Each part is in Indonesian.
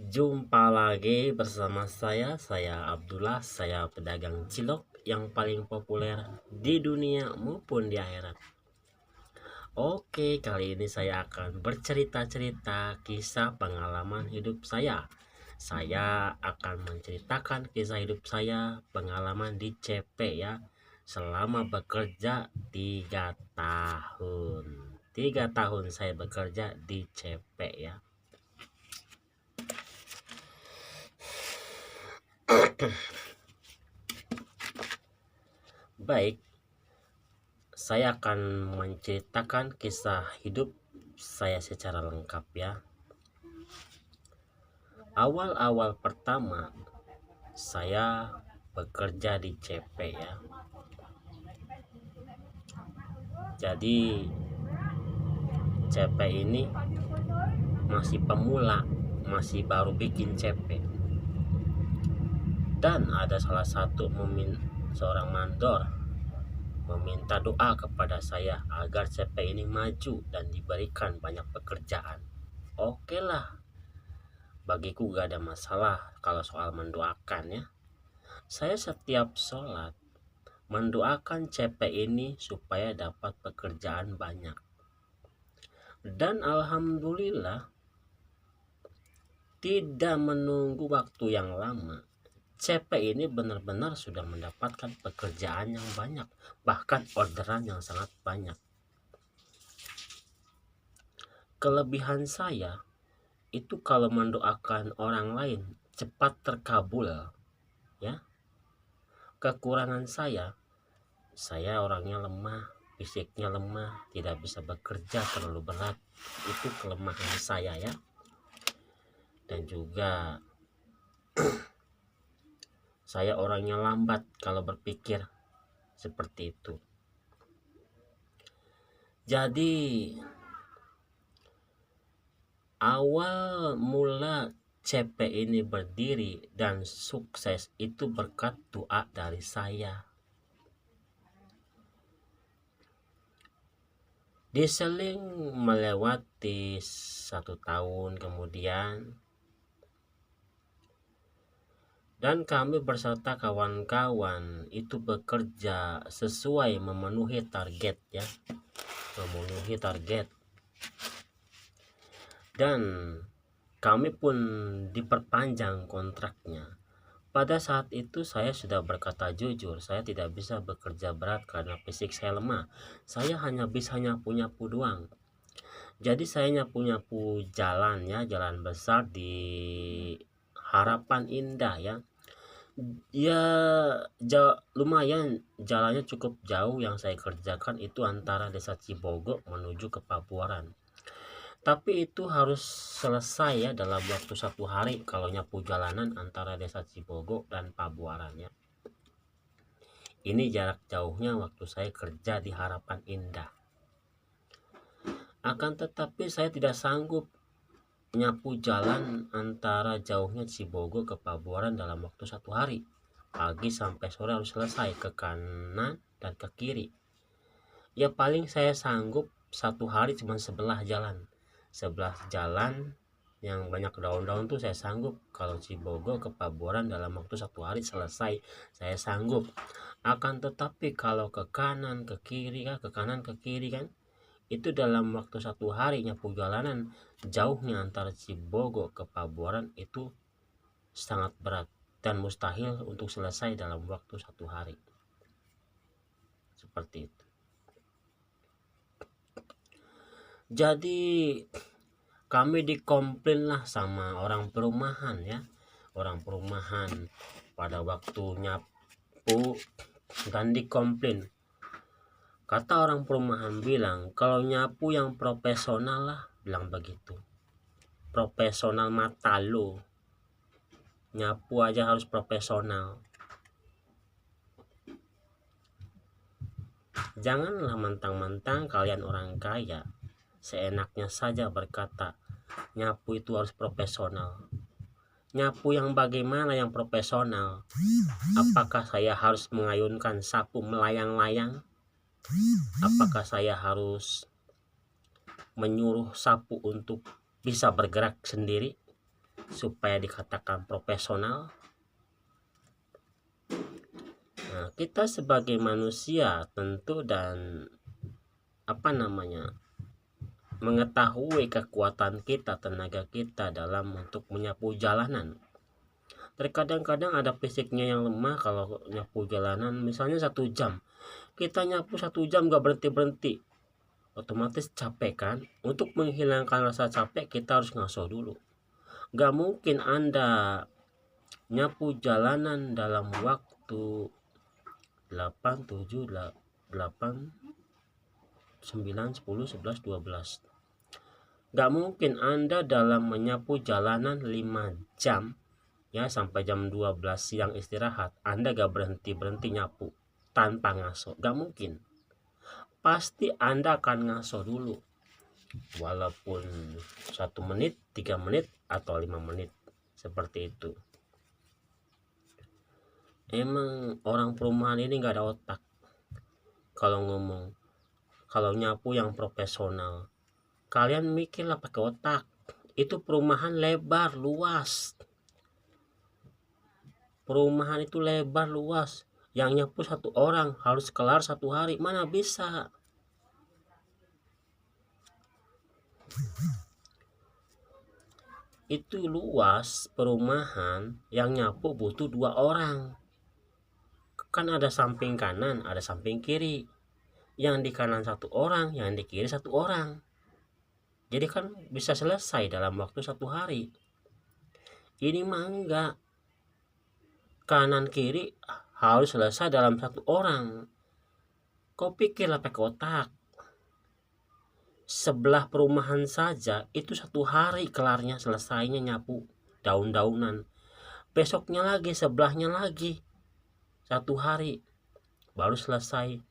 Jumpa lagi bersama saya Abdullah, saya pedagang cilok yang paling populer di dunia maupun di akhirat. Oke, kali ini saya akan bercerita-cerita kisah pengalaman hidup saya. Saya akan menceritakan kisah hidup saya, pengalaman di CP ya, selama bekerja 3 tahun. 3 tahun saya bekerja di CP ya. Baik, saya akan menceritakan kisah hidup saya secara lengkap ya. Awal-awal pertama saya bekerja di CP ya. Jadi CP ini masih pemula, masih baru bikin CP. Dan ada salah satu seorang mandor meminta doa kepada saya agar CP ini maju dan diberikan banyak pekerjaan. Oke lah, bagiku gak ada masalah kalau soal mendoakan ya. Saya setiap sholat mendoakan CP ini supaya dapat pekerjaan banyak. Dan alhamdulillah tidak menunggu waktu yang lama, CP ini benar-benar sudah mendapatkan pekerjaan yang banyak, bahkan orderan yang sangat banyak. Kelebihan saya itu kalau mendoakan orang lain cepat terkabul ya. Kekurangan saya orangnya lemah, fisiknya lemah, tidak bisa bekerja terlalu berat. Itu kelemahan saya ya. Dan juga saya orangnya lambat kalau berpikir, seperti itu. Jadi awal mula CP ini berdiri dan sukses itu berkat doa dari saya. Diseling melewati 1 tahun kemudian, dan kami beserta kawan-kawan itu bekerja sesuai memenuhi target ya, memenuhi target. Dan kami pun diperpanjang kontraknya. Pada saat itu saya sudah berkata jujur, saya tidak bisa bekerja berat karena fisik saya lemah. Saya hanya bisa nyapu-nyapu doang. Jadi saya nyapu-nyapu jalan ya, jalan besar di Harapan Indah ya. Ya lumayan, jalannya cukup jauh. Yang saya kerjakan itu antara Desa Cibogo menuju ke Pabuaran. Tapi itu harus selesai ya dalam waktu 1 hari kalau nyapu jalanan antara Desa Cibogo dan Pabuaran ya. Ini jarak jauhnya waktu saya kerja di Harapan Indah. Akan tetapi saya tidak sanggup nyapu jalan antara jauhnya Cibogo ke Pabuaran dalam waktu 1 hari. Pagi sampai sore harus selesai, ke kanan dan ke kiri. Ya paling saya sanggup 1 hari cuma sebelah jalan. Sebelah jalan yang banyak daun-daun tuh saya sanggup. Kalau Cibogo ke Pabuaran dalam waktu 1 hari selesai, saya sanggup. Akan tetapi kalau ke kanan ke kiri kan, ke kanan ke kiri kan, itu dalam waktu 1 hari nyapu jalanan, jauhnya antara Cibogo ke Pabuaran itu sangat berat dan mustahil untuk selesai dalam waktu 1 hari. Seperti itu. Jadi kami dikomplain lah sama orang perumahan ya. Orang perumahan pada waktu nyapu dan dikomplain. Kata orang perumahan bilang, kalau nyapu yang profesional lah, bilang begitu. Profesional mata lo. Nyapu aja harus profesional. Janganlah mentang-mentang kalian orang kaya, seenaknya saja berkata nyapu itu harus profesional. Nyapu yang bagaimana yang profesional? Apakah saya harus mengayunkan sapu melayang-layang? Apakah saya harus menyuruh sapu untuk bisa bergerak sendiri? supaya dikatakan profesional? Nah, kita sebagai manusia tentu dan mengetahui kekuatan kita, tenaga kita dalam untuk menyapu jalanan. Terkadang-kadang ada fisiknya yang lemah kalau nyapu jalanan, misalnya 1 jam. Kita nyapu 1 jam gak berhenti-berhenti, otomatis capek kan. Untuk menghilangkan rasa capek kita harus ngaso dulu. Gak mungkin Anda nyapu jalanan dalam waktu 8, 7, 8, 9, 10, 11, 12. Gak mungkin Anda dalam menyapu jalanan 5 jam ya sampai jam 12 siang istirahat, Anda gak berhenti-berhenti nyapu tanpa ngaso. Gak mungkin. Pasti Anda akan ngaso dulu. Walaupun 1 menit, 3 menit, atau 5 menit. Seperti itu. Emang orang perumahan ini gak ada otak. Kalau ngomong, kalau nyapu yang profesional, kalian mikirlah pakai otak. Itu perumahan lebar, luas. Perumahan itu lebar, luas. Yang nyapu 1 orang harus kelar 1 hari. Mana bisa? Itu luas perumahan, yang nyapu butuh 2 orang. Kan ada samping kanan, ada samping kiri. Yang di kanan 1 orang, yang di kiri 1 orang. Jadi kan bisa selesai dalam waktu 1 hari. Ini mah enggak. Kanan kiri harus selesai dalam 1 orang. Kau pikirlah pakai otak. Sebelah perumahan saja itu 1 hari kelarnya, selesainya nyapu daun-daunan. Besoknya lagi, sebelahnya lagi 1 hari baru selesai.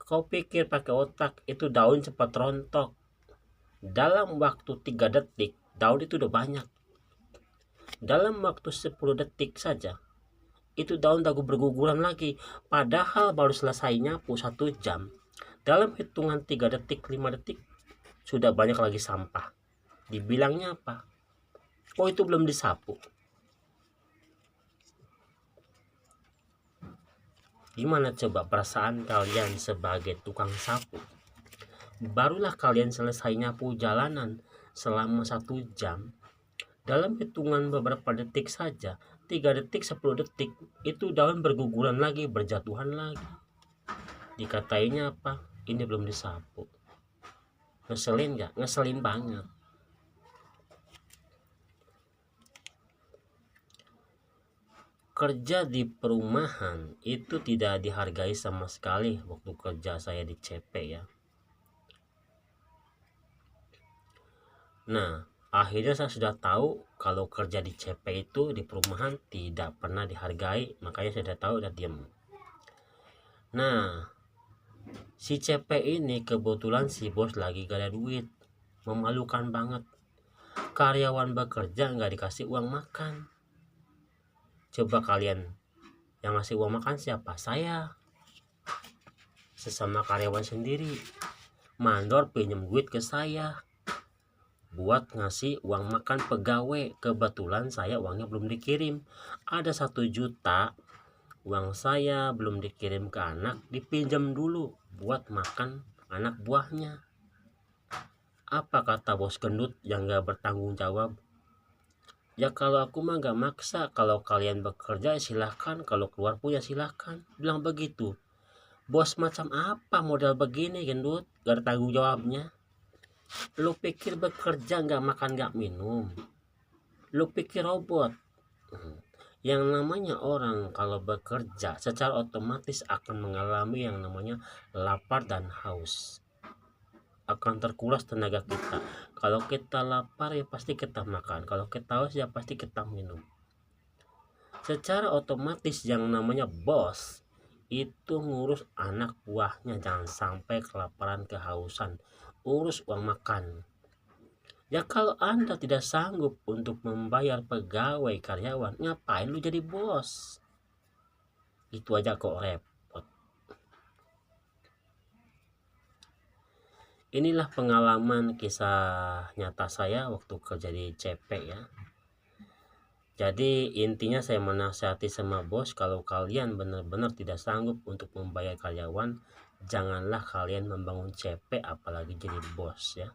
Kau pikir pakai otak, itu daun cepat rontok. Dalam waktu 3 detik daun itu udah banyak. Dalam waktu 10 detik saja itu daun udah berguguran lagi. Padahal baru selesai nyapu 1 jam. Dalam hitungan 3 detik, 5 detik sudah banyak lagi sampah. Dibilangnya apa? Oh, itu belum disapu. Gimana coba perasaan kalian sebagai tukang sapu? Barulah kalian selesai nyapu jalanan selama 1 jam. Dalam hitungan beberapa detik saja, 3 detik, 10 detik, itu daun berguguran lagi, berjatuhan lagi. Dikatainya apa? Ini belum disapu. Ngeselin gak? Ngeselin banget. Kerja di perumahan itu tidak dihargai sama sekali waktu kerja saya di CP ya. Nah, akhirnya saya sudah tahu kalau kerja di CP itu di perumahan tidak pernah dihargai, makanya saya sudah tahu, udah diam. Nah, si CP ini kebetulan si bos lagi gak ada duit. Memalukan banget. Karyawan bekerja nggak dikasih uang makan. Coba kalian, yang ngasih uang makan siapa? Saya. Sesama karyawan sendiri. Mandor pinjam duit ke saya buat ngasih uang makan pegawai. Kebetulan saya uangnya belum dikirim. Ada 1 juta uang saya belum dikirim ke anak, dipinjam dulu buat makan anak buahnya. Apa kata bos gendut yang gak bertanggung jawab? Ya kalau aku mah gak maksa, kalau kalian bekerja silahkan, kalau keluar pun ya silahkan. Bilang begitu. Bos macam apa modal begini gendut, gak ada tanggung jawabnya? Lu pikir bekerja gak makan gak minum? Lu pikir robot? Yang namanya orang kalau bekerja secara otomatis akan mengalami yang namanya lapar dan haus. Akan terkuras tenaga kita. Kalau kita lapar ya pasti kita makan. Kalau kita haus ya pasti kita minum. Secara otomatis yang namanya bos itu ngurus anak buahnya jangan sampai kelaparan, kehausan. Urus uang makan. Ya kalau Anda tidak sanggup untuk membayar pegawai karyawan, ngapain lu jadi bos? Itu aja kok repot. Inilah pengalaman kisah nyata saya waktu kerja di CP ya. Jadi intinya saya menasihati sama bos, kalau kalian benar-benar tidak sanggup untuk membayar karyawan, janganlah kalian membangun CP apalagi jadi bos ya.